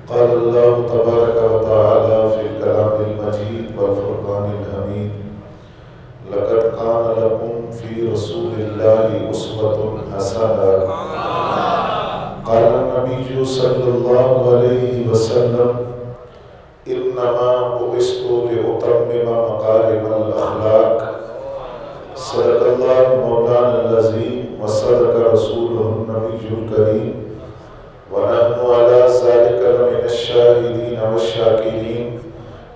قال الله تبارك وتعالى في الكلام المجيد والفرقان الحميد لقد كان لكم في رسول الله أسوة حسنة. قال النبي صلى الله عليه وسلم إنما بعثت لأتمم مكارم الأخلاق. صدق الله مولانا العظيم وصدق رسوله النبي الكريم ونحن على ذلك لمن الشاهدين والشاكرين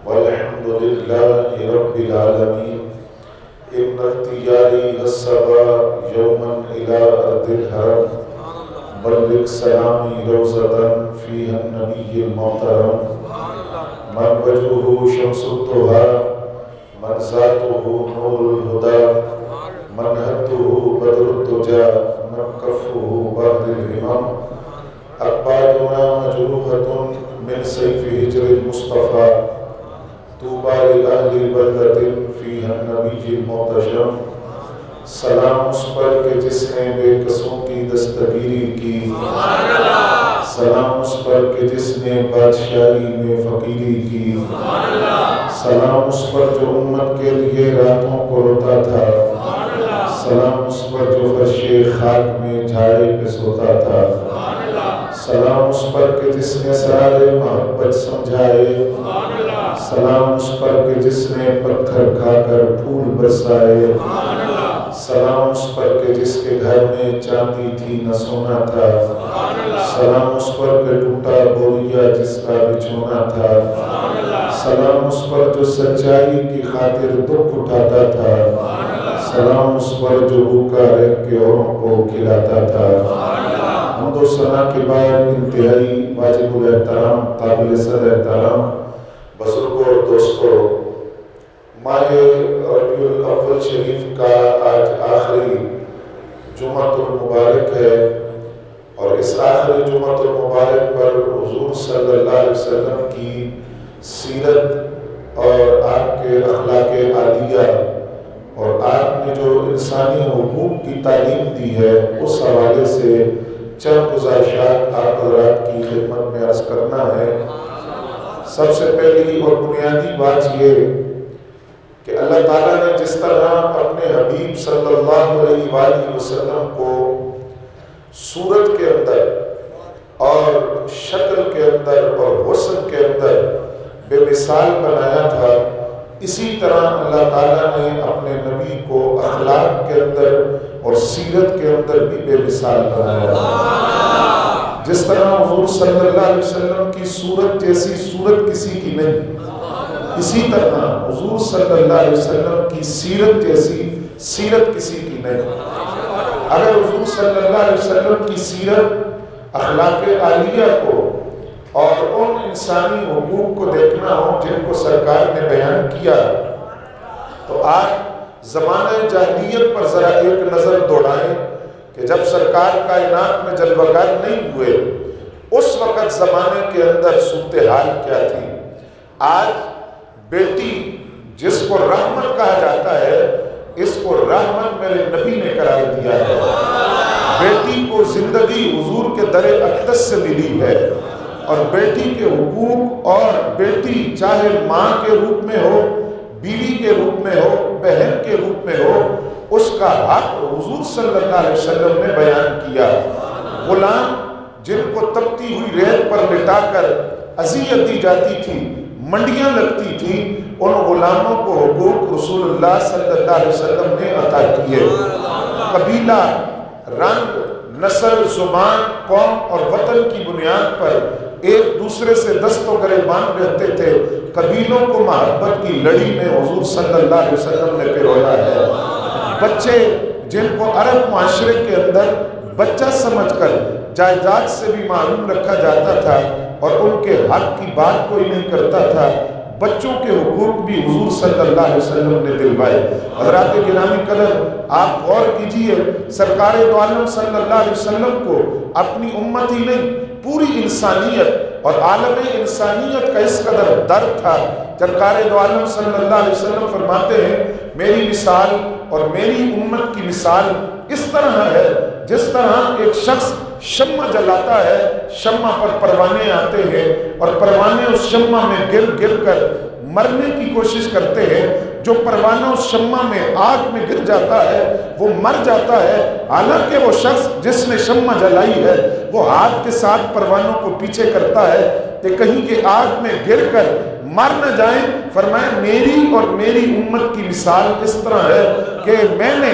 والحمد لله رب العالمين. إن اختياري الصبا يوما إلى أرض الحرم بلغ سلامي روزة فيها النبي المحترم من وجهه شمس الضحى من ذاته نور الهدى من هده بدر الدجى من كفه بحر الهمم. أقبالنا مجروحة من سيف هجر المصطفى طوبى لأهل بلدة فيها النبي المعتصم. سلام اس پر کہ جس نے بے کسوں کی دستگیری کی، سلام اس پر کہ جس نے بادشاہی میں فقیری کی، سلام اس پر جو امت کے لیے راتوں کو روتا تھا، سلام اس پر جو فرش خاک میں جھاڑے پہ سوتا تھا، سلام اس پر کہ جس نے سرار محبت سمجھائے، سلام اس پر کہ جس نے پتھر کھا کر پھول برسائے، سلام اس پر کہ جس کے گھر میں چاندی تھی نہ سونا تھا، سلام اس پر کہ ٹوٹا بوریا جس کا بچھونا تھا، سلام اس پر جو سچائی کی خاطر دکھ اٹھاتا تھا، سلام اس پر جو بھوکا رہ کے اوروں کو کھلاتا تھا۔ حمد و ثنا کے بعد انتہائی واجب الاحترام قابل صد احترام بزرگوں اور دوستوں، ماہ ربیع الاول شریف کا آج آخری جمعۃ المبارک ہے، اور اس آخری جمعۃ المبارک پر حضور صلی اللہ علیہ وسلم کی سیرت اور آپ کے اخلاق عالیہ اور آپ نے جو انسانی حقوق کی تعلیم دی ہے اس حوالے سے چند گزارشات آپ حضرات کی خدمت میں عرض کرنا ہے۔ سب سے پہلی اور بنیادی بات یہ کہ اللہ تعالیٰ نے جس طرح اپنے حبیب صلی اللہ علیہ وآلہ وسلم کو صورت کے اندر اور شکل کے اندر اور حسن کے اندر بے مثال بنایا تھا، اسی طرح اللہ تعالیٰ نے اپنے نبی کو اخلاق کے اندر اور سیرت کے اندر بھی بے مثال بنایا۔ جس طرح حضور صلی اللہ علیہ وسلم کی صورت جیسی صورت کسی کی نہیں، اسی طرح حضور صلی اللہ علیہ وسلم کی سیرت جیسی سیرت کسی کی نہیں۔ اگر حضور صلی اللہ علیہ وسلم کی سیرت، اخلاق عالیہ کو اور ان انسانی حقوق کو دیکھنا ہو جن کو سرکار نے بیان کیا، تو آج زمانہ جاہلیت پر ذرا ایک نظر دوڑائیں کہ جب سرکار کائنات میں جلوگر نہیں ہوئے اس وقت زمانے کے اندر صورتحال کیا تھی۔ آج بیٹی جس کو رحمت کہا جاتا ہے، اس کو رحمت میرے نبی نے قرار دیا ہے۔ بیٹی کو زندگی حضور کے در اقدس سے ملی ہے، اور بیٹی کے حقوق، اور بیٹی چاہے ماں کے روپ میں ہو، بیوی کے روپ میں ہو، بہن کے روپ میں ہو، اس کا حق حضور صلی اللہ علیہ وسلم نے بیان کیا۔ غلام جن کو تپتی ہوئی ریت پر لٹا کر اذیت دی جاتی تھی، منڈیاں لگتی تھیں، ان غلاموں کو حقوق رسول اللہ صلی اللہ علیہ وسلم نے عطا کیے۔ قبیلہ، رنگ، نسل، زبان، قوم اور وطن کی بنیاد پر ایک دوسرے سے دست و گریبان رہتے تھے۔ قبیلوں کو محبت کی لڑی میں حضور صلی اللہ علیہ وسلم نے پرویا ہے۔ بچے جن کو عرب معاشرے کے اندر بچہ سمجھ کر جائیداد سے بھی محروم رکھا جاتا تھا اور ان کے حق کی بات کوئی نہیں کرتا تھا، بچوں کے حقوق بھی حضور صلی اللہ علیہ وسلم نے دلوائے۔ حضرات گرامی قدر، آپ غور کیجئے، سرکار دو عالم صلی اللہ علیہ وسلم کو اپنی امت ہی نہیں، پوری انسانیت اور عالم انسانیت کا اس قدر درد تھا۔ سرکار دو عالم صلی اللہ علیہ وسلم فرماتے ہیں، میری مثال اور میری امت کی مثال اس طرح ہے جس طرح ایک شخص شمع جلاتا ہے، شمع پر پروانے آتے ہیں اور پروانے اس شمع میں گر گر کر مرنے کی کوشش کرتے ہیں۔ جو پروانہ اس شمع میں آگ میں گر جاتا ہے وہ مر جاتا ہے، حالانکہ وہ شخص جس نے شمع جلائی ہے وہ ہاتھ کے ساتھ پروانوں کو پیچھے کرتا ہے کہ کہیں کہ آگ میں گر کر مر نہ جائیں۔ فرمایا میری اور میری امت کی مثال اس طرح ہے کہ میں نے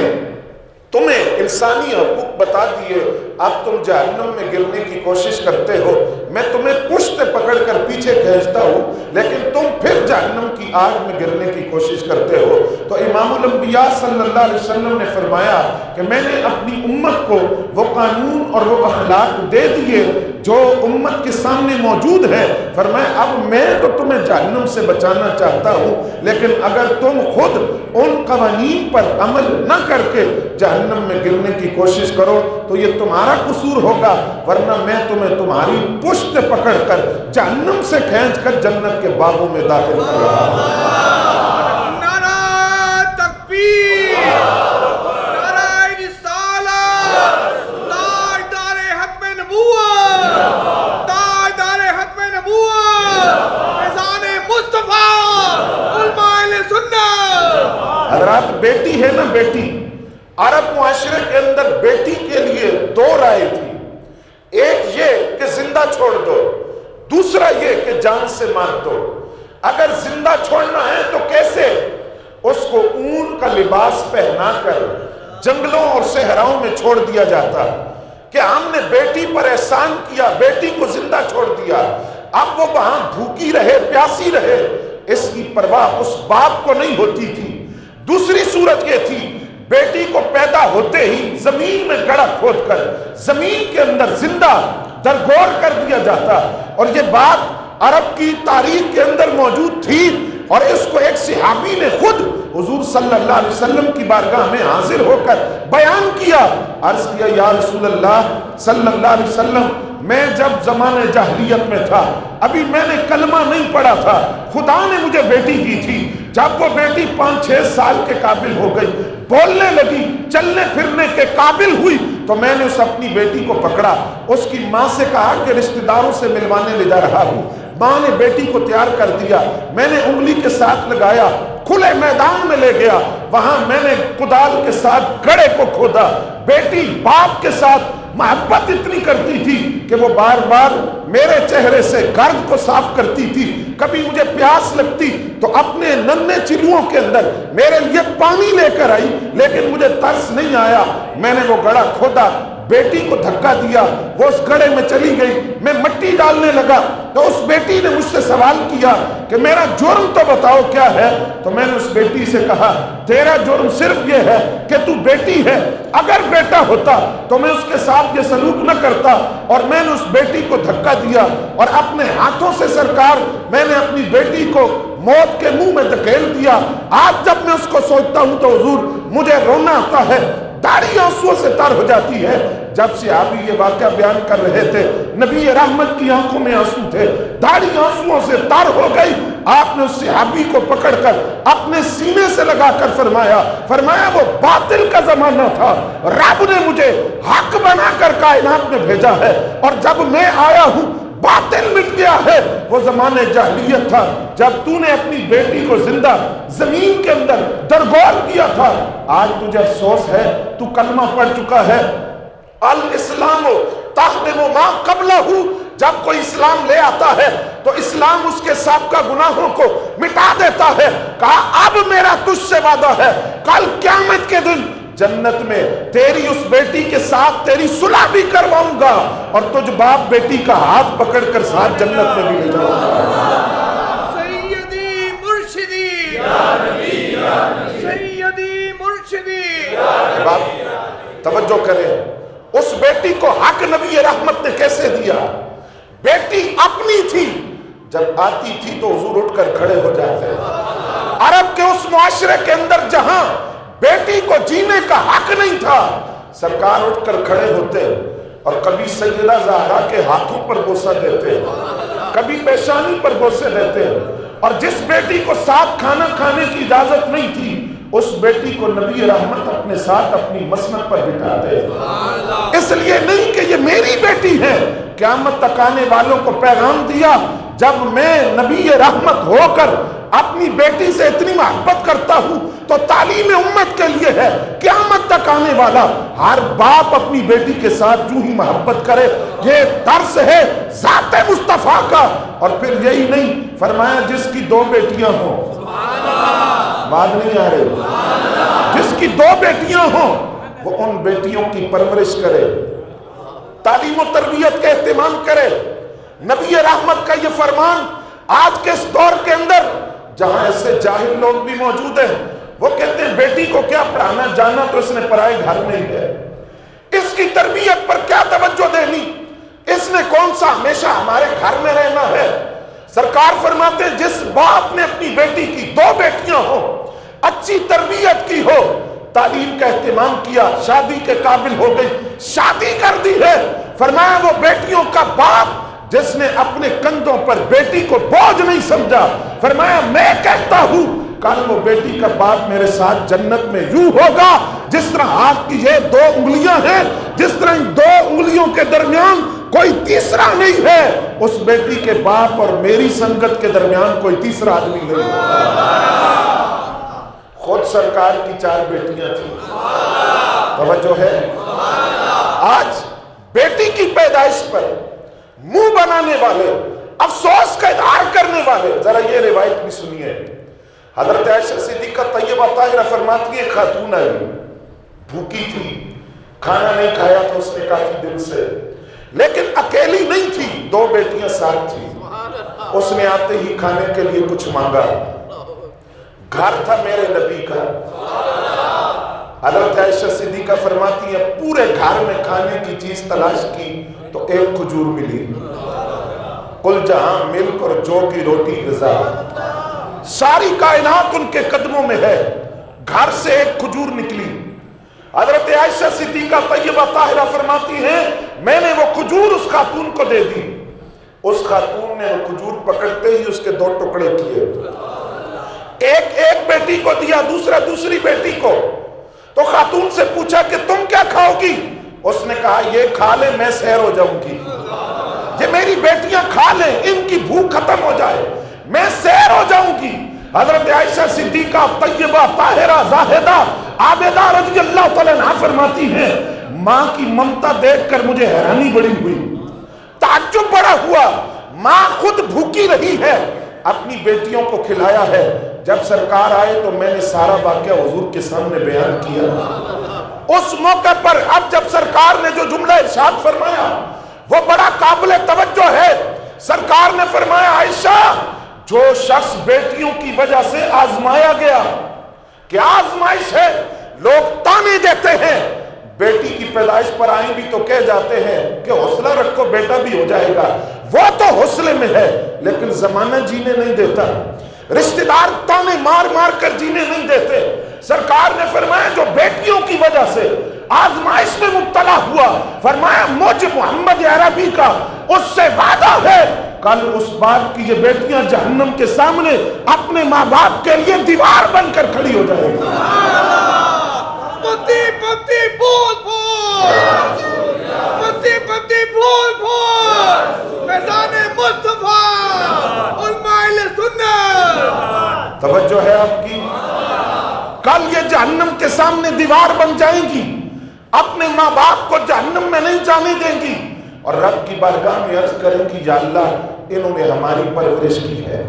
تمہیں انسانی حقوق بتا دیے، اب تم جہنم میں گرنے کی کوشش کرتے ہو، میں تمہیں پشت پکڑ کر پیچھے کھینچتا ہوں لیکن تم پھر جہنم کی آگ میں گرنے کی کوشش کرتے ہو۔ تو امام الانبیاء صلی اللہ علیہ وسلم نے فرمایا کہ میں نے اپنی امت کو وہ قانون اور وہ اخلاق دے دیے جو امت کے سامنے موجود ہے۔ فرمایا اب میں تو تمہیں جہنم سے بچانا چاہتا ہوں، لیکن اگر تم خود ان قوانین پر عمل نہ کر کے جہنم میں گرنے کی کوشش کرو تو یہ تمہارا قصور ہوگا، ورنہ میں تمہیں تمہاری پشت پکڑ کر جہنم سے کھینچ کر جنت کے باغوں میں داخل کر رہا ہوں۔ نعرہ تکبیر، نعرہ رسالت، تاجدار ختم نبوت، تاجدار ختم نبوت، فیضان مصطفیٰ، علماء اہل سنت۔ حضرات بیٹی ہے نا، بیٹی عرب معاشرے کے اندر بیٹی کے لیے دو رائے تھی، ایک یہ کہ زندہ چھوڑ دو، دوسرا یہ کہ جان سے مار دو۔ اگر زندہ چھوڑنا ہے تو کیسے؟ اس کو اون کا لباس پہنا کر جنگلوں اور صحراؤں میں چھوڑ دیا جاتا کہ ہم نے بیٹی پر احسان کیا، بیٹی کو زندہ چھوڑ دیا، اب وہ وہاں بھوکی رہے پیاسی رہے، اس کی پرواہ اس باپ کو نہیں ہوتی تھی۔ دوسری صورت یہ تھی بیٹی کو پیدا ہوتے ہی زمین میں گڑھا کھود کر زمین کے اندر زندہ درگور کر دیا جاتا، اور یہ بات عرب کی تاریخ کے اندر موجود تھی، اور اس کو ایک صحابی نے خود حضور صلی اللہ علیہ وسلم کی بارگاہ میں حاضر ہو کر بیان کیا۔ عرض کیا یا رسول اللہ صلی اللہ علیہ وسلم، میں جب زمانے جاہلیت میں تھا، ابھی میں نے کلمہ نہیں پڑھا تھا، خدا نے مجھے بیٹی دی تھی، جب وہ بیٹی 5-6 سال کے قابل ہو گئی، بولنے لگی، چلنے پھرنے کے قابل ہوئی، تو میں نے اس اپنی بیٹی کو پکڑا، اس کی ماں سے کہا کہ رشتہ داروں سے ملوانے لے جا رہا ہوں۔ ماں نے بیٹی کو تیار کر دیا، میں نے انگلی کے ساتھ لگایا، کھلے میدان میں لے گیا، وہاں میں نے کدال کے ساتھ گڑھے کو کھودا۔ بیٹی باپ کے ساتھ محبت اتنی کرتی تھی کہ وہ بار بار میرے چہرے سے گرد کو صاف کرتی تھی، کبھی مجھے پیاس لگتی تو اپنے ننھے چلوؤں کے اندر میرے لیے پانی لے کر آئی، لیکن مجھے ترس نہیں آیا، میں نے وہ گڑھا کھودا، بیٹی کو دھکا دیا، وہ اس گڑھے میں چلی گئی، میں مٹی ڈالنے لگا تو اس بیٹی نے مجھ سے سوال کیا کہ میرا جرم تو بتاؤ کیا ہے؟ تو میں نے اس بیٹی سے کہا تیرا جرم صرف یہ ہے کہ تو بیٹی ہے، اگر بیٹا ہوتا تو میں اس کے ساتھ یہ سلوک نہ کرتا، اور میں نے اس بیٹی کو دھکا دیا اور اپنے ہاتھوں سے سرکار میں نے اپنی بیٹی کو موت کے منہ میں دھکیل دیا۔ آج جب میں اس کو سوچتا ہوں تو حضور مجھے رونا آتا ہے، داڑھی آنسوؤں سے تر ہو جاتی ہے۔ جب صحابی یہ واقعہ بیان کر رہے تھے، نبی رحمت کی آنکھوں میں آنسو تھے، داڑھی آنسوؤں سے تر ہو گئی۔ آپ نے اس صحابی کو پکڑ کر اپنے سینے سے لگا کر فرمایا وہ باطل کا زمانہ تھا، رب نے مجھے حق بنا کر کائنات میں بھیجا ہے، اور جب میں آیا ہوں باطل مٹ گیا ہے۔ وہ زمانے جاہلیت تھا جب تو نے اپنی بیٹی کو زندہ زمین کے اندر درگور کیا تھا، آج تجھے افسوس ہے، تو کلمہ پڑھ چکا ہے۔ الاسلام تخدم ما قبلہ، جب کوئی اسلام لے آتا ہے تو اسلام اس کے سابقہ گناہوں کو مٹا دیتا ہے۔ کہا اب میرا تجھ سے وعدہ ہے، کل قیامت کے دن جنت میں تیری اس بیٹی کے ساتھ تیری صلح بھی کرواؤں گا، اور تجھ باپ بیٹی کا ہاتھ پکڑ کر ساتھ جنت میں بھی لے جاؤں گا۔ سیدی مرشدی، سیدی مرشدی۔ باپ توجہ کریں، اس بیٹی کو حق نبی رحمت نے کیسے دیا؟ بیٹی اپنی تھی، جب آتی تھی تو حضور اٹھ کر کھڑے ہو جاتے ہیں۔ عرب کے اس معاشرے کے اندر جہاں بیٹی کو جینے کا حق نہیں تھا، سرکار اٹھ کر کھڑے ہوتے اور کبھی سیدہ زہرا کے ہاتھوں پر بوسہ دیتے، کبھی پیشانی پر بوسے دیتے، اور جس بیٹی کو ساتھ کھانا کھانے کی اجازت نہیں تھی اس بیٹی کو نبی رحمت اپنے ساتھ اپنی مسند پر بٹھاتے، اس لیے نہیں کہ یہ میری بیٹی ہے، قیامت تک آنے والوں کو پیغام دیا جب میں نبی رحمت ہو کر اپنی بیٹی سے اتنی محبت کرتا ہوں تو تعلیم امت کے لیے ہے، قیامت تک آنے والا ہر باپ اپنی بیٹی کے ساتھ جو ہی محبت کرے، یہ درس ہے ذات مصطفیٰ کا۔ اور پھر یہی نہیں، فرمایا جس کی 2 بیٹیاں ہوں، بات نہیں آ رہی، جس کی 2 بیٹیاں ہوں وہ ان بیٹیوں کی پرورش کرے، تعلیم و تربیت کا اہتمام کرے۔ نبی رحمت کا یہ فرمان آج کے اس دور کے اندر جہاں ایسے جاہل لوگ بھی موجود ہیں، وہ کہتے ہیں بیٹی کو کیا پڑھانا، جانا تو اس نے پرائے گھر میں ہی ہے، اس کی تربیت پر کیا توجہ دینی، اس نے کون سا ہمیشہ ہمارے گھر میں رہنا ہے۔ سرکار فرماتے ہیں جس باپ نے اپنی بیٹی کی 2 بیٹیاں ہو، اچھی تربیت کی ہو، تعلیم کا اہتمام کیا، شادی کے قابل ہو گئی، شادی کر دی ہے، فرمایا وہ بیٹیوں کا باپ جس نے اپنے کندھوں پر بیٹی کو بوجھ نہیں سمجھا، فرمایا میں کہتا ہوں کل وہ بیٹی کا باپ میرے ساتھ جنت میں یوں ہوگا جس طرح ہاتھ کی یہ 2 انگلیاں ہیں، جس طرح ان 2 انگلیوں کے درمیان کوئی تیسرا نہیں ہے، اس بیٹی کے باپ اور میری سنگت کے درمیان کوئی تیسرا آدمی نہیں ہے۔ خود سرکار کی 4 بیٹیاں تھیں، توجہ ہے۔ آج بیٹی کی پیدائش پر منہ بنانے والے، افسوس کا اظہار کرنے والے، ذرا یہ روایت بھی سنیے۔ حضرت عائشہ صدیقہ طیبہ طاہرہ فرماتی ہیں خاتون آئی، بھوکی تھی، کھانا نہیں کھایا تھا اس نے کافی دن سے، لیکن اکیلی نہیں تھی، 2 بیٹیاں ساتھ تھی۔ اس نے آتے ہی کھانے کے لیے کچھ مانگا، گھر تھا میرے نبی کا۔ حضرت عائشہ صدیقہ فرماتی ہے پورے گھر میں کھانے کی چیز تلاش کی تو ایک کھجور ملی، کل جہاں ملک اور جو کی روٹی غذا، ساری کائنات ان کے قدموں میں ہے، گھر سے ایک کھجور نکلی۔ حضرت عائشہ صدیقہ طیبہ طاہرہ فرماتی ہیں میں نے وہ کھجور اس خاتون کو دے دی، اس خاتون نے وہ کھجور پکڑتے ہی اس کے 2 ٹکڑے کیے، ایک بیٹی کو دیا، دوسری بیٹی کو۔ تو خاتون سے پوچھا کہ تم کیا کھاؤ گی؟ اس نے کہا یہ کھا لے میں سیر ہو جاؤں گی، یہ میری بیٹیاں کھا لیں، ان کی بھوک ختم ہو جائے، میں سیر ہو جاؤں گی۔ حضرت عائشہ صدیقہ طیبہ طاہرہ زاہدہ عابدہ رضی اللہ تعالیٰ عنہا فرماتی ہیں ماں کی ممتا دیکھ کر مجھے حیرانی بڑی ہوئی، تعجب بڑا ہوا، ماں خود بھوکی رہی ہے، اپنی بیٹیوں کو کھلایا ہے۔ جب سرکار آئے تو میں نے سارا واقعہ حضور کے سامنے بیان کیا۔ اس موقع پر اب جب سرکار نے جو جملہ ارشاد فرمایا وہ بڑا قابل توجہ ہے۔ سرکار نے فرمایا عائشہ جو شخص بیٹیوں کی وجہ سے آزمایا گیا، کیا آزمائش ہے، لوگ تانے دیتے ہیں، بیٹی کی پیدائش پر آئیں بھی تو کہہ جاتے ہیں کہ حوصلہ رکھو بیٹا بھی ہو جائے گا، وہ تو حوصلے میں ہے لیکن زمانہ جینے نہیں دیتا، رشتہ دار تانے مار مار کر جینے نہیں دیتے۔ سرکار نے فرمایا جو بیٹیوں کی وجہ سے آزمائش میں مبتلا ہوا، فرمایا مجھ محمد عربی کا اس سے وعدہ ہے کل اس باپ کی یہ بیٹیاں جہنم کے سامنے اپنے ماں باپ کے لیے دیوار بن کر کھڑی ہو جائے گی۔ پتی پتی بھول بھول، پتی پتی بھول بھول، فیضان مصطفیٰ علماء سنت۔ توجہ ہے آپ کی؟ کل یہ جہنم کے سامنے دیوار بن جائیں گی، اپنے ماں باپ کو جہنم میں نہیں جانے دیں گی، اور رب کی بارگاہ میں عرض کریں گی یا اللہ انہوں نے ہماری پرورش کی ہے،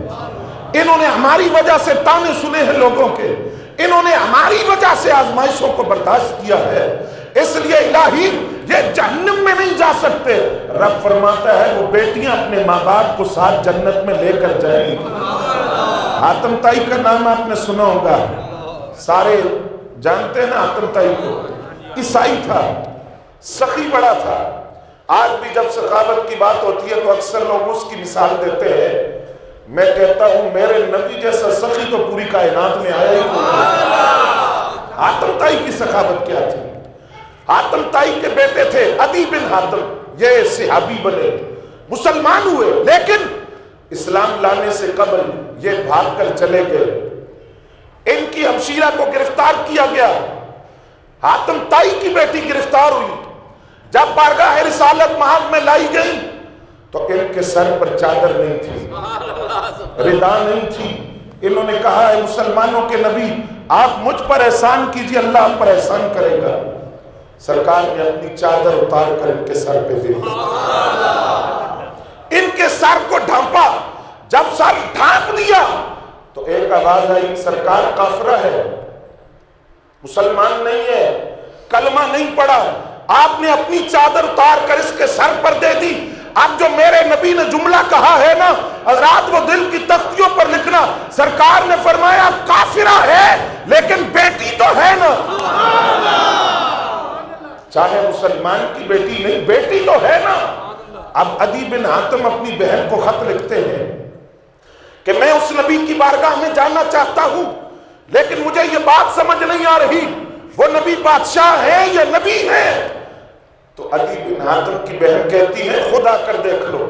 انہوں نے ہماری وجہ سے تانے سنے ہیں لوگوں کے، انہوں نے ہماری وجہ سے آزمائشوں کو برداشت کیا ہے، اس لیے الہی یہ جہنم میں نہیں جا سکتے۔ رب فرماتا ہے وہ بیٹیاں اپنے ماں باپ کو ساتھ جنت میں لے کر جائیں گی۔ حاتم طائی کا نام آپ نے سنا ہوگا، سارے جانتے ہیں نا حاتم طائی کو، عیسائی تھا، سخی بڑا تھا۔ آج بھی جب سخاوت کی بات ہوتی ہے تو اکثر لوگ اس کی مثال دیتے ہیں، میں کہتا ہوں میرے نبی جیسا سخی تو پوری کائنات میں آیا ہی نہیں۔ حاتم طائی کی سخاوت کیا تھی؟ حاتم طائی کے بیٹے تھے عدی بن حاتم، یہ صحابی بنے، مسلمان ہوئے، لیکن اسلام لانے سے قبل یہ بھاگ کر چلے گئے۔ ان کی ہمشیرہ کو گرفتار کیا گیا، حاتم طائی کی بیٹی گرفتار ہوئی، جب بارگاہ رسالت محل میں لائی گئی تو ان کے سر پر چادر نہیں تھی، ردا نہیں تھی۔ انہوں نے کہا اے مسلمانوں کے نبی آپ مجھ پر احسان کیجئے، اللہ آپ پر احسان کرے گا۔ سرکار نے اپنی چادر اتار کر ان کے سر پہ دے دی، ان کے سر کو ڈھانپا، جب سر ڈھانپ دیا تو ایک آواز آئی سرکار کافرہ ہے، مسلمان نہیں ہے، کلمہ نہیں پڑھا۔ آپ نے اپنی چادر اتار کر اس کے سر پر دے دی۔ اب جو میرے نبی نے جملہ کہا ہے نا حضرات، وہ دل کی تختیوں پر لکھنا۔ سرکار نے فرمایا کافرہ ہے لیکن بیٹی تو ہے نا، چاہے مسلمان کی بیٹی نہیں، بیٹی تو ہے نا۔ اب عدی بن حاتم اپنی بہن کو خط لکھتے ہیں کہ میں اس نبی کی بارگاہ میں جانا چاہتا ہوں، لیکن مجھے یہ بات سمجھ نہیں آ رہی وہ نبی بادشاہ ہے یا نبی ہے۔ تو عدی بن حاتم کی بہن کہتی ہے خود آ کر دیکھ لو۔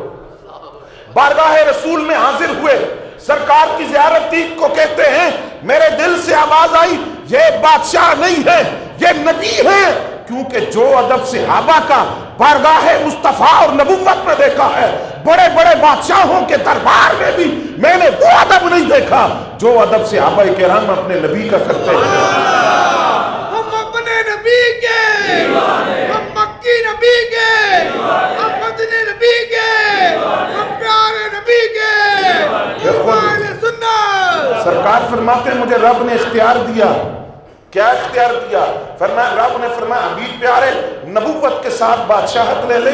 بارگاہ رسول میں حاضر ہوئے، سرکار کی زیارت دی کو کہتے ہیں میرے دل سے آواز آئی یہ بادشاہ نہیں ہے یہ نبی ہے، کیونکہ جو ادب صحابہ کا بارگاہ مصطفیٰ اور نبوت میں دیکھا ہے، بڑے بڑے بادشاہوں کے دربار میں بھی میں نے وہ ادب نہیں دیکھا جو ادب صحابہ کرام اپنے نبی کا کرتے ہیں۔ ہم اپنے نبی کے، ہم مکی نبی کے، ہم مدنی نبی کے، ہم پیارے نبی کے، ہم اہل سنت۔ سرکار فرماتے ہیں مجھے رب نے اختیار دیا۔ کیا اختیار دیا؟ فرمایا رب نے فرمایا حبیب پیارے نبوت کے ساتھ بادشاہت لے لے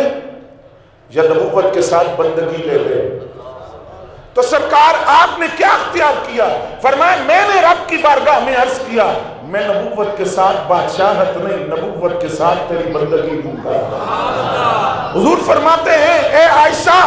یا نبوت کے ساتھ بندگی لے لے؟ تو سرکار آپ نے کیا اختیار کیا؟ فرمایا میں نے رب کی بارگاہ میں عرض کیا میں نبوت کے ساتھ بادشاہت نہیں، نبوت کے ساتھ تیری بندگی دوں گا۔ حضور فرماتے ہیں اے عائشہ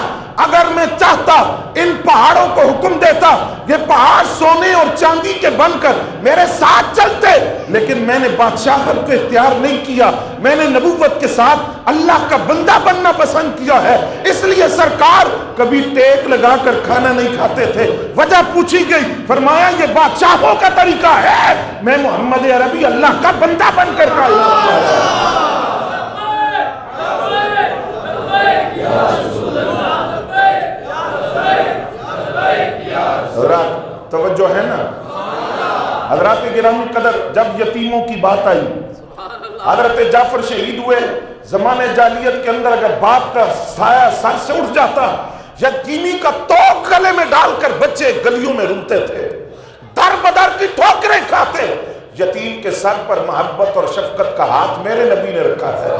اگر میں چاہتا ان پہاڑوں کو حکم دیتا یہ پہاڑ سونے اور چاندی کے بن کر میرے ساتھ چلتے، لیکن میں نے بادشاہت کو اختیار نہیں کیا، میں نے نبوت کے ساتھ اللہ کا بندہ بننا پسند کیا ہے۔ اس لیے سرکار کبھی ٹیک لگا کر کھانا نہیں کھاتے تھے۔ وجہ پوچھی گئی، فرمایا یہ بادشاہوں کا طریقہ ہے، میں محمد عربی اللہ کا بندہ بن کر کھایا۔ حضرات توجہ ہے نا؟ حضرات گرامی قدر جب یتیموں کی بات آئی، حضرت جعفر شہید ہوئے، زمانے جاہلیت کے اندر اگر باپ کا سایہ سر سے اٹھ جاتا، یتیمی کا توق گلے میں ڈال کر بچے گلیوں میں روتے تھے، در بدر کی ٹھوکریں کھاتے۔ یتیم کے سر پر محبت اور شفقت کا ہاتھ میرے نبی نے رکھا ہے۔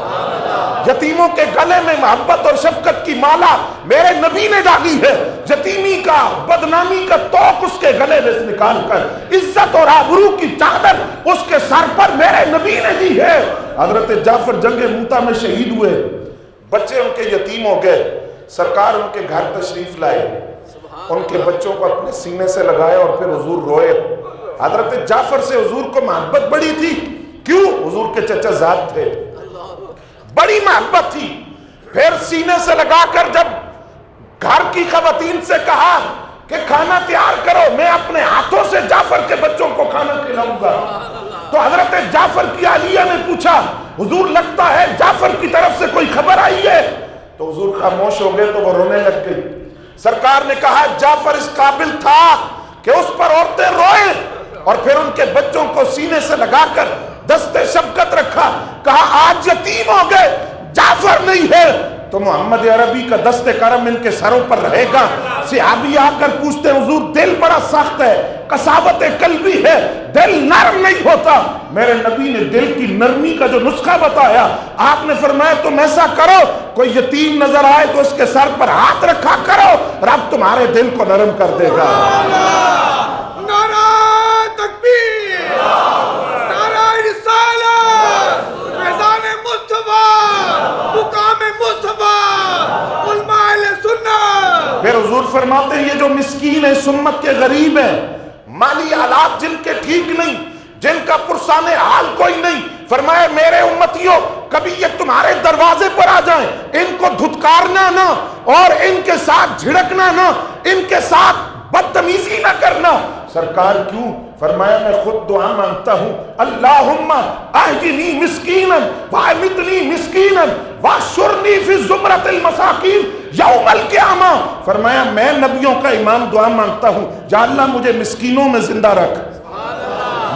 یتیموں کے گلے میں محبت اور شفقت کی مالا میرے نبی نے ڈالی ہے۔ یتیمی کا بدنامی کا توق اس کے گلے میں سے نکال کر عزت اور آبرو کی چادر اس کے سر پر میرے نبی نے دی ہے۔ حضرت جعفر جنگ موتا میں شہید ہوئے، بچے ان کے یتیم ہو گئے، سرکار ان کے گھر تشریف لائے، ان کے بچوں کو اپنے سینے سے لگائے اور پھر حضور روئے۔ حضرت جعفر سے حضور کو محبت بڑی تھی، کیوں؟ حضور کے چچا زاد تھے، بڑی محبت تھی۔ پھر سینے سے لگا کر جب گھر کی خواتین سے کہا کہ کھانا تیار کرو، میں اپنے ہاتھوں سے جعفر کے بچوں کو کھانا کھلاؤں گا، تو حضرت جعفر کی عالیہ نے پوچھا حضور لگتا ہے جعفر کی طرف سے کوئی خبر آئی ہے؟ تو حضور خاموش ہو گئے تو وہ رونے لگ گئی۔ سرکار نے کہا جعفر اس قابل تھا کہ اس پر عورتیں روئیں، اور پھر ان کے بچوں کو سینے سے لگا کر دست شفقت رکھا، کہا آج یتیم ہو گئے، جعفر نہیں ہے تو محمد عربی کا دست کرم ان کے سروں پر رہے گا۔ صحابی آ کر پوچھتے ہیں حضور دل بڑا سخت ہے، قساوت قلبی ہے، دل نرم نہیں ہوتا۔ میرے نبی نے دل کی نرمی کا جو نسخہ بتایا، آپ نے فرمایا تم ایسا کرو کوئی یتیم نظر آئے تو اس کے سر پر ہاتھ رکھا کرو، رب تمہارے دل کو نرم کر دے گا۔ نعرہ تکبیر، نعرہ رسالت، فیضان مصطفیٰ، مقام مصطفیٰ، علماء اہل سنت۔ پھر حضور فرماتے ہیں یہ جو مسکین ہیں، سمت کے غریب ہیں، مالی حالات جن کے ٹھیک نہیں، جن کا پرسان حال کوئی نہیں، فرمایا میرے امتیوں کبھی یہ تمہارے دروازے پر آ جائیں، ان کو دھتکارنا نہ اور ان کے ساتھ جھڑکنا نہ، ان کے ساتھ بدتمیزی نہ کرنا۔ سرکار کیوں؟ فرمایا میں خود دعا مانگتا ہوں، اللہم احیینی مسکینا وامیتنی مسکینا واحشرنی فی زمرۃ المساکین یوم القیامہ۔ فرمایا میں نبیوں کا امام دعا مانگتا ہوں، یا اللہ مجھے مسکینوں میں زندہ رکھ،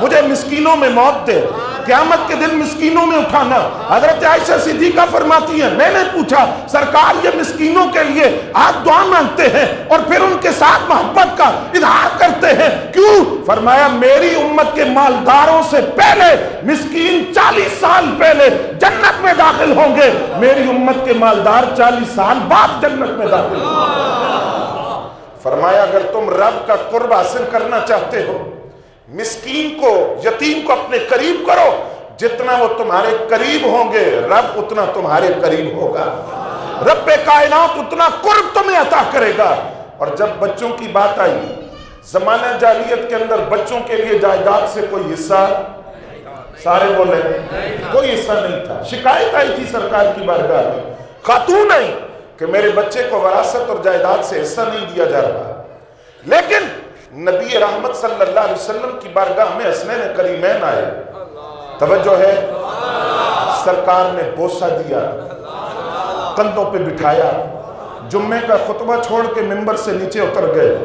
مجھے مسکینوں میں موت دے، قیامت کے دن مسکینوں میں اٹھانا۔ حضرت عائشہ صدیقہ فرماتی ہیں میں نے پوچھا سرکار یہ مسکینوں کے لیے آپ دعا مانگتے ہیں اور پھر ان کے ساتھ محبت کا اظہار کرتے ہیں کیوں؟ فرمایا میری امت کے مالداروں سے پہلے مسکین 40 سال پہلے جنت میں داخل ہوں گے، میری امت کے مالدار 40 سال بعد جنت میں داخل ہوں گے۔ فرمایا اگر تم رب کا قرب حاصل کرنا چاہتے ہو، مسکین کو، یتیم کو اپنے قریب کرو، جتنا وہ تمہارے قریب ہوں گے رب اتنا تمہارے قریب ہوگا، رب کائنات اتنا قرب تمہیں عطا کرے گا۔ اور جب بچوں کی بات آئی، زمانہ جاہلیت کے اندر بچوں کے لیے جائیداد سے کوئی حصہ، سارے بولے کوئی حصہ نہیں تھا۔ شکایت آئی تھی سرکار کی بارگاہ میں، خاتون آئی کہ میرے بچے کو وراثت اور جائیداد سے حصہ نہیں دیا جا رہا، لیکن نبی رحمت صلی اللہ علیہ وسلم کی بارگاہ میں حسنین کریمین آئے، توجہ ہے، سرکار نے بوسہ دیا، کندھوں پہ بٹھایا، جمعے کا خطبہ چھوڑ کے ممبر سے نیچے اتر گئے،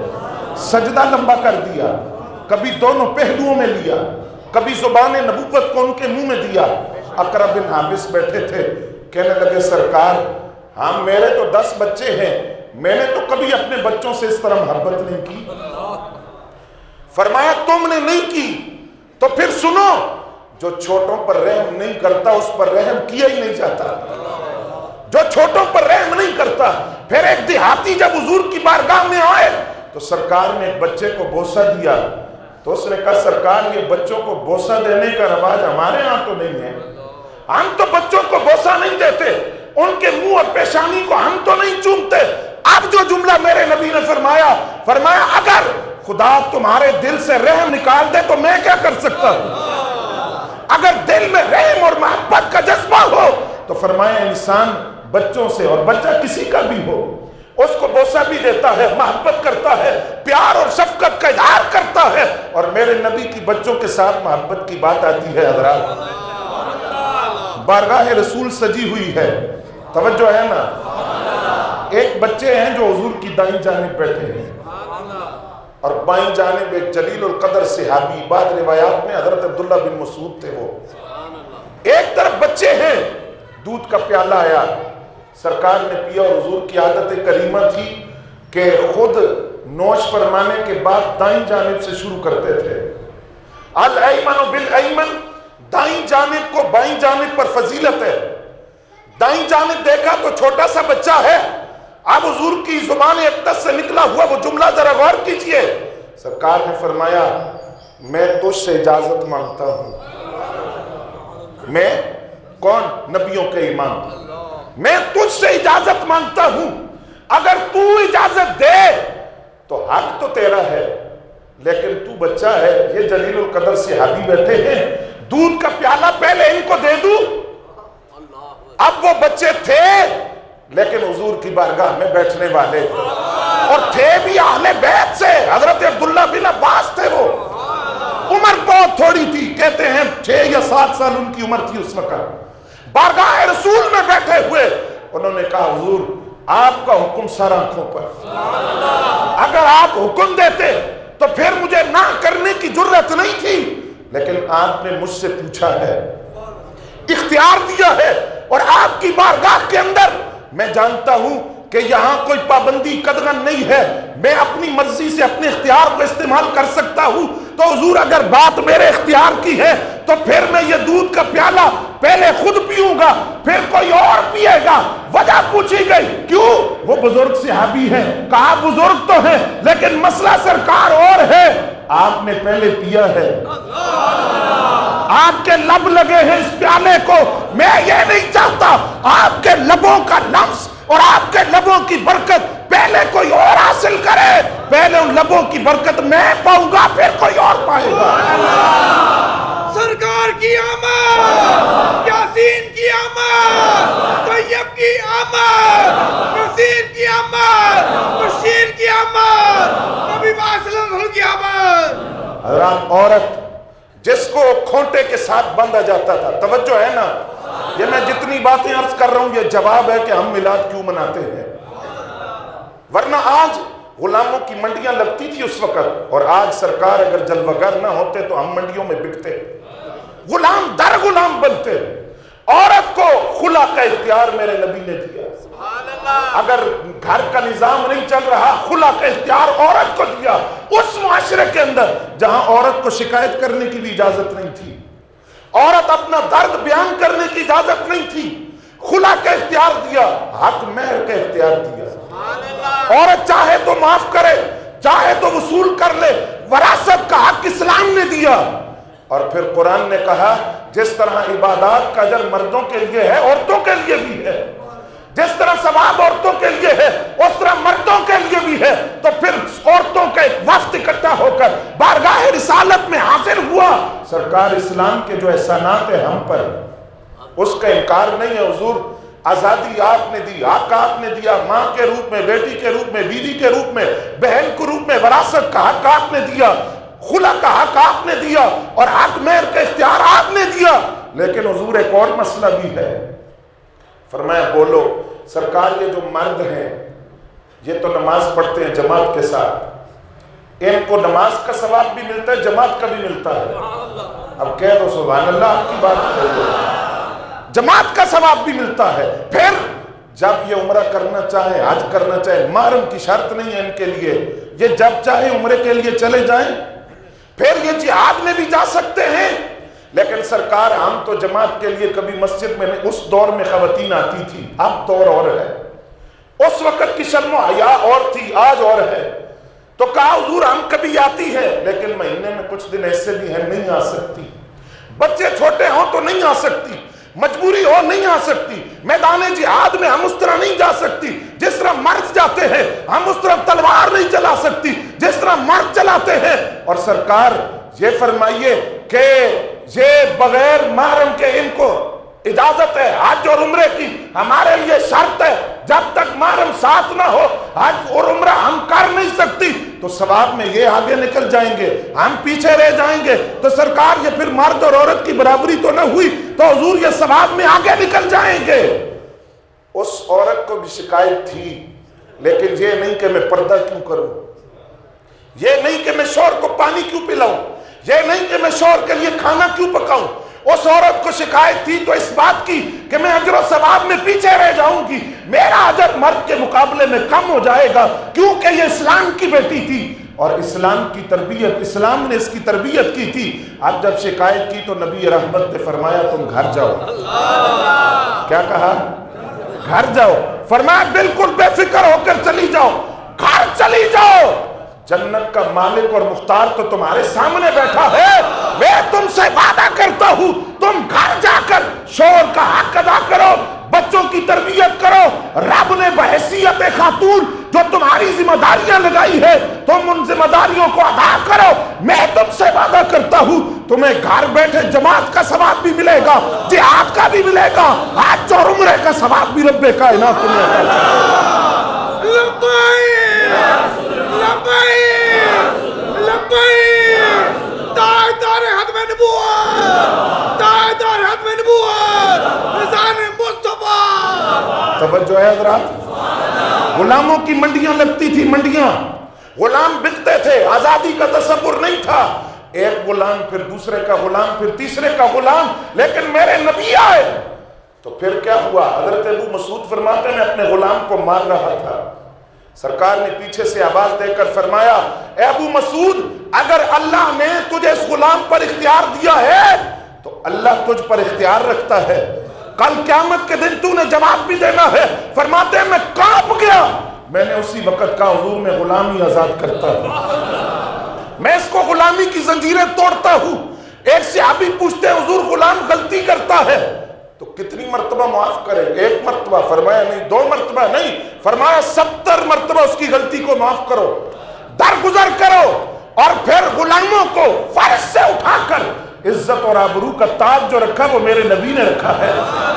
سجدہ لمبا کر دیا، کبھی دونوں پہلوؤں میں لیا، کبھی زبان نبوت کو ان کے منہ میں دیا۔ اقرا بن حابس بیٹھے تھے، کہنے لگے سرکار ہاں میرے تو 10 بچے ہیں، میں نے تو کبھی اپنے بچوں سے اس طرح محبت نہیں کی۔ فرمایا تم نے نہیں کی تو پھر سنو، جو چھوٹوں پر رحم نہیں کرتا اس پر رحم کیا ہی نہیں جاتا، جو چھوٹوں پر رحم نہیں کرتا۔ پھر ایک دیہاتی جب حضور کی بارگاہ میں آئے تو سرکار نے ایک بچے کو بوسہ دیا، تو اس نے کہا سرکار یہ بچوں کو بوسہ دینے کا رواج ہمارے ہاں تو نہیں ہے، ہم تو بچوں کو بوسہ نہیں دیتے، ان کے منہ اور پیشانی کو ہم تو نہیں چومتے۔ اب جو جملہ میرے نبی نے فرمایا اگر خدا تمہارے دل سے رحم نکال دے تو میں کیا کر سکتا ہوں؟ اگر دل میں رحم اور محبت کا جذبہ ہو تو فرمایا انسان بچوں سے، اور بچہ کسی کا بھی ہو، اس کو بوسہ بھی دیتا ہے، محبت کرتا ہے، پیار اور شفقت کا اظہار کرتا ہے۔ اور میرے نبی کی بچوں کے ساتھ محبت کی بات آتی ہے حضرات، بارگاہ رسول سجی ہوئی ہے، توجہ ہے نا، ایک بچے ہیں جو حضور کی دائیں جانب بیٹھے ہیں اور بائیں جانب ایک جلیل القدر صحابی، بعض روایات میں حضرت عبداللہ بن مسعود تھے، وہ ایک طرف بچے ہیں، دودھ کا پیالہ آیا، سرکار نے پیا، اور حضور کی عادت کریمہ تھی کہ خود نوش فرمانے کے بعد دائیں جانب سے شروع کرتے تھے، الایمن بالایمن، دائیں جانب کو بائیں جانب پر فضیلت ہے۔ دائیں جانب دیکھا تو چھوٹا سا بچہ ہے، اب حضور کی زبان اقدس سے نکلا ہوا وہ جملہ ذرا غور کیجئے، سرکار نے فرمایا میں تجھ سے اجازت مانگتا ہوں، میں کون؟ نبیوں کے امام، میں تجھ سے اجازت مانگتا ہوں، اگر تو اجازت دے تو حق تو تیرا ہے، لیکن تو بچہ ہے، یہ جلیل القدر صحابی بیٹھے ہیں، دودھ کا پیالہ پہلے ان کو دے دوں۔ اب وہ بچے تھے لیکن حضور کی بارگاہ میں بیٹھنے والے، اور تھے بھی اہل بیت سے، حضرت عبداللہ بن عباس تھے، وہ عمر بہت تھوڑی تھی، کہتے ہیں 6 یا 7 سال ان کی عمر تھی اس وقت، بارگاہ رسول میں بیٹھے ہوئے انہوں نے کہا حضور آپ کا حکم سر آنکھوں پر، اگر آپ حکم دیتے تو پھر مجھے نہ کرنے کی جرت نہیں تھی، لیکن آپ نے مجھ سے پوچھا ہے، اختیار دیا ہے، اور آپ کی بارگاہ کے اندر میں جانتا ہوں کہ یہاں کوئی پابندی قدغن نہیں ہے، میں اپنی مرضی سے اپنے اختیار کو استعمال کر سکتا ہوں، تو حضور اگر بات میرے اختیار کی ہے تو پھر میں یہ دودھ کا پیالہ پہلے خود پیوں گا پھر کوئی اور پیے گا۔ وجہ پوچھی گئی کیوں؟ وہ بزرگ صحابی ہیں، کہا بزرگ تو ہیں لیکن مسئلہ سرکار اور ہے، آپ نے پہلے پیا ہے، آپ کے لب لگے ہیں اس پیالے کو، میں یہ نہیں چاہتا آپ کے لبوں کا لمس اور آپ کے لبوں کی برکت پہلے کوئی اور حاصل کرے، پہلے ان لبوں کی برکت میں پاؤں گا پھر کوئی اور پائے گا۔ سرکار کی آمد، یاسین کی آمد، طیب کی آمد، نصیر کی آمد، بشیر کی آمد، نبی صلی اللہ علیہ وسلم کی آمد۔ حضرات عورت جس کو کھونٹے کے ساتھ باندھا جاتا تھا، توجہ ہے نا، یہ میں جتنی باتیں عرض کر رہا ہوں یہ جواب ہے کہ ہم میلاد کیوں مناتے ہیں۔ ورنہ آج غلاموں کی منڈیاں لگتی تھی اس وقت، اور آج سرکار اگر جلوگر نہ ہوتے تو ہم منڈیوں میں بکتے، غلام در غلام بنتے۔ عورت کو خلا کا اختیار میرے نبی نے دیا۔ اگر گھر کا نظام نہیں چل رہا، خلا کا اختیار عورت کو دیا، اس معاشرے کے اندر جہاں عورت کو شکایت کرنے کی بھی اجازت نہیں تھی، عورت اپنا درد بیان کرنے کی اجازت نہیں تھی، خلا کا اختیار دیا، حق مہر کا اختیار دیا۔ عورت چاہے تو معاف کرے، چاہے تو وصول کر لے، وراثت کا حق اسلام نے دیا۔ اور پھر قرآن نے کہا جس طرح عبادات کا اجر مردوں کے لیے ہے عورتوں کے لیے بھی ہے، جس طرح ثواب عورتوں کے لیے ہے اس طرح مردوں کے لیے بھی ہے۔ تو پھر عورتوں کا ایک وفد اکٹھا ہو کر بارگاہ رسالت میں حاضر ہوا۔ سرکار اسلام کے جو احسانات ہیں ہم پر، اس کا انکار نہیں ہے۔ حضور آزادی آپ نے دی، حق آپ نے دیا، ماں کے روپ میں، بیٹی کے روپ میں، بیوی کے روپ میں، بہن کے روپ میں، وراثت کا حق آپ نے دیا، خلا کا حق آپ نے دیا، اور حق مہر کا اختیار آپ نے دیا۔ لیکن حضور ایک اور مسئلہ بھی ہے، فرمایا بولو۔ سرکار یہ جو مرد ہیں یہ تو نماز پڑھتے ہیں جماعت کے ساتھ، ان کو نماز کا ثواب بھی ملتا ہے، جماعت کا بھی ملتا ہے۔ اب کہہ دو سبحان اللہ، آپ کی بات کہہ دو، جماعت کا ثواب بھی ملتا ہے۔ پھر جب یہ عمرہ کرنا چاہیں، حج کرنا چاہیں، محرم کی شرط نہیں ہے ان کے لیے، یہ جب چاہیں عمرے کے لیے چلے جائیں۔ پھر یہ جہاد میں بھی جا سکتے ہیں۔ لیکن سرکار ہم تو جماعت کے لیے کبھی مسجد میں نہیں، اس دور میں خواتین آتی تھی، اب دور اور ہے، اس وقت کی شرم و حیا اور تھی، آج اور ہے۔ تو کہا حضور ہم کبھی آتی ہے، لیکن مہینے میں کچھ دن ایسے بھی ہیں نہیں آ سکتی، بچے چھوٹے ہوں تو نہیں آ سکتی، مجبوری ہو نہیں آ سکتی، میدان جہاد میں ہم اس طرح نہیں جا سکتی، جس طرح مرد جاتے ہیں ہم اس طرح تلوار نہیں چلا سکتی جس طرح مرد چلاتے ہیں۔ اور سرکار یہ فرمائیے کہ یہ بغیر محرم کے ان کو اجازت ہے حج اور عمرے کی، ہمارے لیے شرط ہے جب تک محرم ساتھ نہ ہو حج اور عمرہ ہم کر نہیں سکتی۔ تو ثواب میں یہ آگے نکل جائیں گے، ہم پیچھے رہ جائیں گے۔ تو سرکار یہ پھر مرد اور عورت کی برابری تو نہ ہوئی، تو حضور یہ ثواب میں آگے نکل جائیں گے۔ اس عورت کو بھی شکایت تھی، لیکن یہ نہیں کہ میں پردہ کیوں کروں، یہ نہیں کہ میں شوہر کو پانی کیوں پلاؤں، یہ نہیں کہ میں شوہر کے لیے کھانا کیوں پکاؤں۔ اس عورت کو شکایت تھی تو اس بات کی کہ میں اجر و ثواب میں پیچھے رہ جاؤں گی، میرا اجر مرد کے مقابلے میں کم ہو جائے گا، کیونکہ یہ اسلام کی بیٹی تھی اور اسلام کی تربیت، اسلام نے اس کی تربیت کی تھی۔ اب جب شکایت کی تو نبی رحمت نے فرمایا تم گھر جاؤ۔ کیا کہا؟ گھر جاؤ۔ فرمایا بالکل بے فکر ہو کر چلی جاؤ، گھر چلی جاؤ، جنت کا مالک اور مختار تو تمہارے سامنے بیٹھا ہے۔ میں تم سے وعدہ کرتا ہوں تم گھر جا کر شوہر کا حق ادا کرو، بچوں کی تربیت کرو، رب نے بحیثیت خاتون جو تمہاری ذمہ داریاں لگائی ہے تم ان ذمہ داریوں کو ادا کرو۔ میں تم سے وعدہ کرتا ہوں تمہیں گھر بیٹھے جماعت کا ثواب بھی ملے گا، جہاد کا بھی ملے گا، حج اور عمرے کا ثواب بھی رب کائنات تمہیں عطا کرے گا۔ تاجدار ختم نبوت، تاجدار ختم نبوت، رضان مصطفیٰ۔ توجہ ہے حضرات، غلاموں کی منڈیاں لگتی تھی، منڈیاں، غلام بکتے تھے، آزادی کا تصور نہیں تھا، ایک غلام پھر دوسرے کا غلام پھر تیسرے کا غلام، لیکن میرے نبی آئے تو پھر کیا ہوا؟ حضرت ابو مسعود فرماتے ہیں میں اپنے غلام کو مار رہا تھا، سرکار نے پیچھے سے آواز دے کر فرمایا اے ابو مسعود اگر اللہ نے تجھے اس غلام پر اختیار دیا ہے تو اللہ تجھ پر اختیار رکھتا ہے، کل قیامت کے دن تو نے جواب بھی دینا ہے۔ فرماتے ہیں میں کانپ گیا، میں نے اسی وقت کہا حضور میں غلامی آزاد کرتا ہوں، میں اس کو غلامی کی زنجیریں توڑتا ہوں۔ ایک صحابی پوچھتے ہیں حضور غلام غلطی کرتا ہے تو کتنی مرتبہ معاف کرے؟ ایک مرتبہ؟ فرمایا نہیں، 2 مرتبہ نہیں، فرمایا 70 مرتبہ اس کی غلطی کو معاف کرو، درگزر کرو، اور پھر غلاموں کو فرش سے اٹھا کر عزت اور آبرو کا تاج جو رکھا وہ میرے نبی نے رکھا ہے۔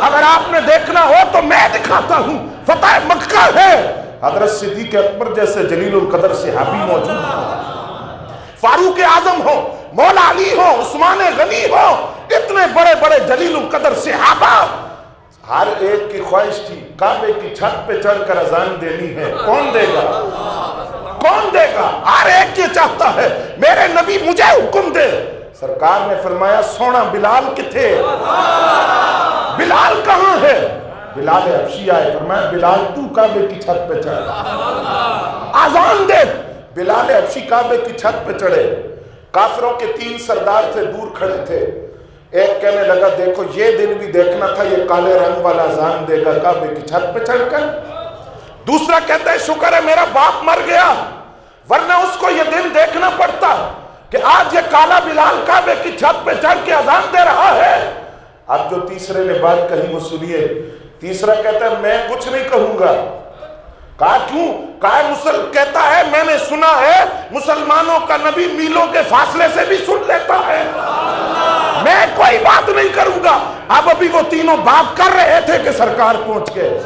اگر آپ نے دیکھنا ہو تو میں دکھاتا ہوں، فتح مکہ ہے، حضرت صدیق اکبر جیسے جلیل القدر صحابی موجود ہو، فاروق اعظم ہو، مولا علی ہو، عثمان غنی ہو، اتنے بڑے بڑے جلیل القدر صحابہ، ہر ایک کی خواہش تھی کعبے کی چھت پہ چڑھ کر اذان دینی ہے. کون دے گا؟ کون دے گا؟ ہر ایک یہ چاہتا ہے میرے نبی مجھے حکم دے. سرکار نے فرمایا سونا بلال کتھے؟ بلال کہاں ہے؟ بلال حبشی آئے، فرمایا بلال تو کعبے کی چھت پہ چڑھ اذان دے. بلال حبشی کعبے کی چھت پہ چڑھے. کافروں کے 3 سردار تھے، دور کھڑے تھے. ایک کہنے لگا دیکھو یہ دن بھی دیکھنا تھا، یہ کالے رنگ والا اذان دے گا کعبے کی چھت پہ چڑھ کر. دوسرا کہتا ہے شکر ہے میرا باپ مر گیا، ورنہ اس کو یہ دن دیکھنا پڑتا کہ آج یہ کالا بلال کعبے کی چھت پہ چڑھ کے اذان دے رہا ہے. اب جو تیسرے نے بات کہی وہ سنیے. تیسرا کہتا ہے میں کچھ نہیں کہوں گا. کہا کیوں؟ کہتا ہے میں نے سنا ہے مسلمانوں کا نبی میلوں کے فاصلے سے بھی سن لیتا ہے، میں کوئی بات نہیں کروں گا. اب ابھی وہ تینوں بات کر رہے تھے کہ سرکار پہنچ گئے.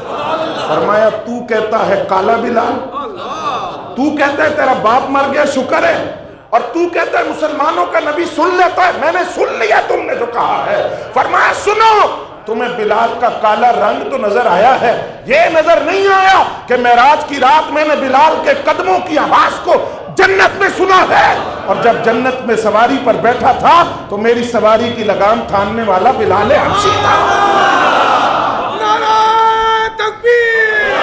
فرمایا تو کہتا ہے کالا بلال، تو کہتا ہے تیرا باپ مر گیا شکر ہے، اور تو کہتا ہے مسلمانوں کا نبی سن لیتا ہے. میں نے سن لیا تم نے جو کہا ہے. فرمایا سنو، تمہیں بلال کا کالا رنگ تو نظر آیا ہے، یہ نظر نہیں آیا کہ معراج کی رات میں نے بلال کے قدموں کی آواز کو جنت میں سنا ہے، اور جب جنت میں سواری پر بیٹھا تھا تو میری سواری کی لگام تھامنے والا بلال حبشی تھا. نعرہ تکبیر،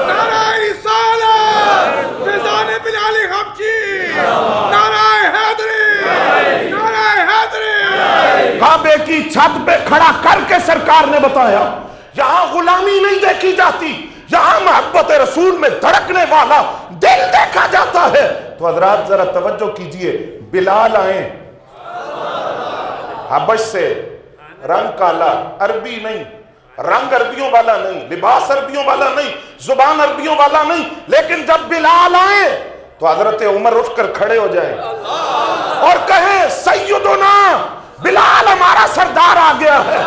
نعرہ رسالت، فیضان بلال حبشی، نعرہ حیدری، نعرہ حیدری. کعبے کی چھت پہ کھڑا کر کے سرکار نے بتایا یہاں غلامی نہیں دیکھی جاتی، یہاں محبت رسول میں دھڑکنے والا دل دیکھا جاتا ہے. تو حضرات ذرا توجہ کیجئے، بلال آئیں حبش سے، رنگ کالا، عربی نہیں، رنگ عربیوں والا نہیں، لباس عربیوں والا نہیں، زبان عربیوں والا نہیں، لیکن جب بلال آئے تو حضرت عمر اٹھ کر کھڑے ہو جائیں اور کہیں سیدنا بلال ہمارا سردار آ گیا ہے،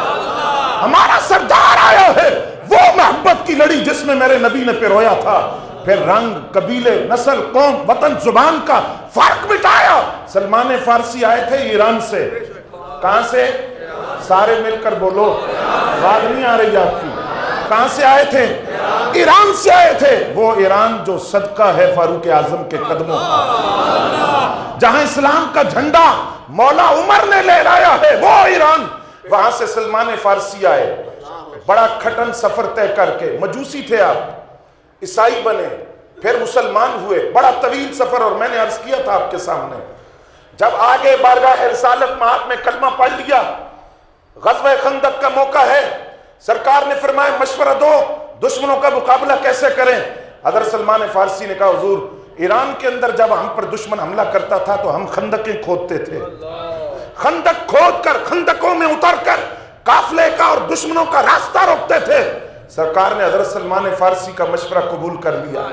ہمارا سردار آیا ہے. وہ محبت کی لڑی جس میں میرے نبی نے پرویا تھا. پھر رنگ، قبیلے، نسل، قوم، وطن، زبان کا فرق مٹایا. سلمان فارسی آئے تھے ایران سے. کہاں سے؟ سارے مل کر بولو، آواز نہیں آ رہی آپ کی. کہاں سے آئے تھے؟ ایران سے آئے تھے. وہ ایران جو صدقہ ہے فاروق اعظم کے قدموں کا، جہاں اسلام کا جھنڈا مولا عمر نے لہرایا ہے، وہ ایران. وہاں سے سلمان فارسی آئے، بڑا کھٹن سفر طے کر کے. مجوسی تھے آپ، عیسائی بنے، پھر مسلمان ہوئے. بڑا طویل سفر، اور میں نے عرض کیا تھا آپ کے سامنے جب آگے بارگاہ رسالت میں آپ نے کلمہ پڑھ لیا، غزوہ خندق کا موقع ہے، سرکار نے فرمایا مشورہ دو دشمنوں کا مقابلہ کیسے کریں. حضرت سلمان فارسی نے کہا حضور ایران کے اندر جب ہم پر دشمن حملہ کرتا تھا تو ہم خندقیں کھودتے تھے، خندق کھود کر خندقوں میں اتر کر قافلے کا اور دشمنوں کا راستہ روکتے تھے. سرکار نے حضرت سلمان فارسی کا مشورہ قبول کر لیا.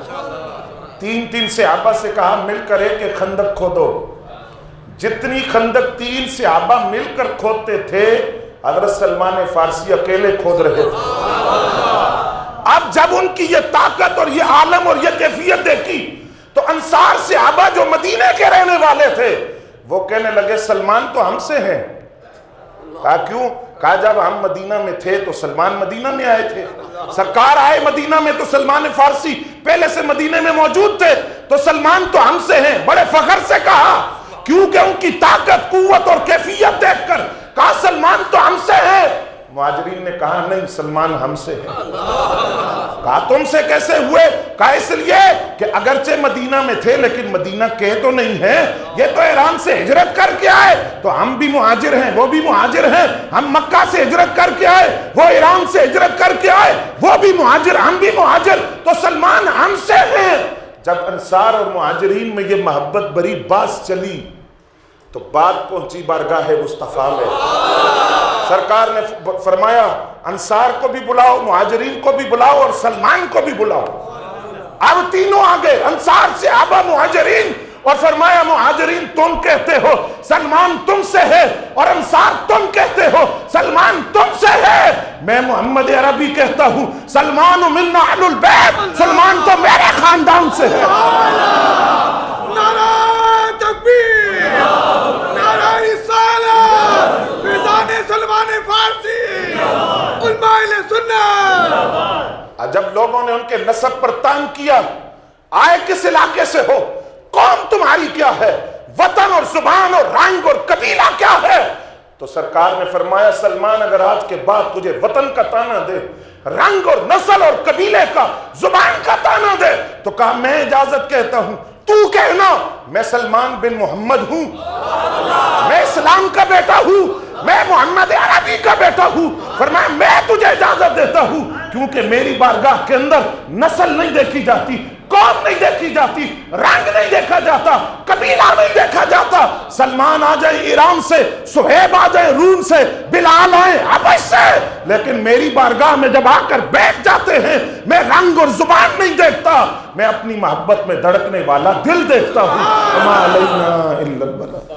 3 صحابہ سے کہا مل کر ایک خندق کھودو. جتنی خندق 3 صحابہ مل کر کھودتے تھے حضرت سلمان فارسی اکیلے کھود رہے تھے. اب جب ان کی یہ طاقت اور یہ عالم اور یہ کیفیت دیکھی تو انصار صحابہ جو مدینے کے رہنے والے تھے وہ کہنے لگے سلمان تو ہم سے ہیں. کہا کیوں؟ کہا جب ہم مدینہ میں تھے تو سلمان مدینہ میں آئے تھے، سرکار آئے مدینہ میں تو سلمان فارسی پہلے سے مدینے میں موجود تھے، تو سلمان تو ہم سے ہیں. بڑے فخر سے کہا، کیونکہ ان کی طاقت، قوت اور کیفیت دیکھ کر کہا سلمان تو ہم سے ہیں. مہاجرین نے کہا نہیں سلمان ہم سے ہیں. کہا تم سے کیسے ہوئے؟ کہا اس لیے کہ اگرچہ مدینہ میں تھے لیکن مدینہ کے تو نہیں ہیں، یہ تو ایران سے ہجرت کر کے آئے، تو ہم بھی مہاجر ہیں وہ بھی مہاجر ہیں. ہم مکہ سے ہجرت کر کے آئے، وہ ایران سے ہجرت کر کے آئے، وہ بھی مہاجر ہم بھی مہاجر، تو سلمان ہم سے ہیں. جب انصار اور مہاجرین میں یہ محبت بری باس چلی تو بات پہنچی بارگاہ مصطفیٰ میں. سرکار نے فرمایا انصار کو بھی بلاؤ، مہاجرین کو بھی بلاؤ اور سلمان کو بھی بلاؤ. اب تینوں آگے، انصار صحابہ مہاجرین، اور فرمایا مہاجرین تم کہتے ہو سلمان تم سے ہے، اور انصار تم کہتے ہو سلمان تم سے ہے. میں محمد عربی کہتا ہوں سلمان منا اہل البیت، سلمان تو میرے خاندان سے ہے. نعرہ تکبیر، نعرہ لوگوں نے ان کے نسب پر تان کیا، آئے کس علاقے سے ہو، قوم تمہاری کیا ہے، وطن اور زبان اور رنگ اور قبیلہ کیا ہے؟ تو سرکار نے فرمایا سلمان اگر آج کے بعد تجھے وطن کا تانا دے، رنگ اور نسل اور قبیلے کا، زبان کا تانا دے، تو کہا میں اجازت کہتا ہوں، تو کہنا میں سلمان بن محمد ہوں، میں اسلام کا بیٹا ہوں، میں محمد عربی کا بیٹا ہوں۔ فرمایا میں تجھے اجازت دیتا ہوں، کیونکہ میری بارگاہ کے اندر نسل نہیں دیکھی جاتی، قوم نہیں دیکھی جاتی، رنگ نہیں دیکھا جاتا، قبیلہ نہیں دیکھا جاتا۔ سلمان آ جائے ایران سے، سہیب آ جائے روم سے، بلال آئے حبش سے، لیکن میری بارگاہ میں جب آ کر بیٹھ جاتے ہیں، میں رنگ اور زبان نہیں دیکھتا، میں اپنی محبت میں دھڑکنے والا دل دیکھتا ہوں۔ وما علینا الا البلاغ۔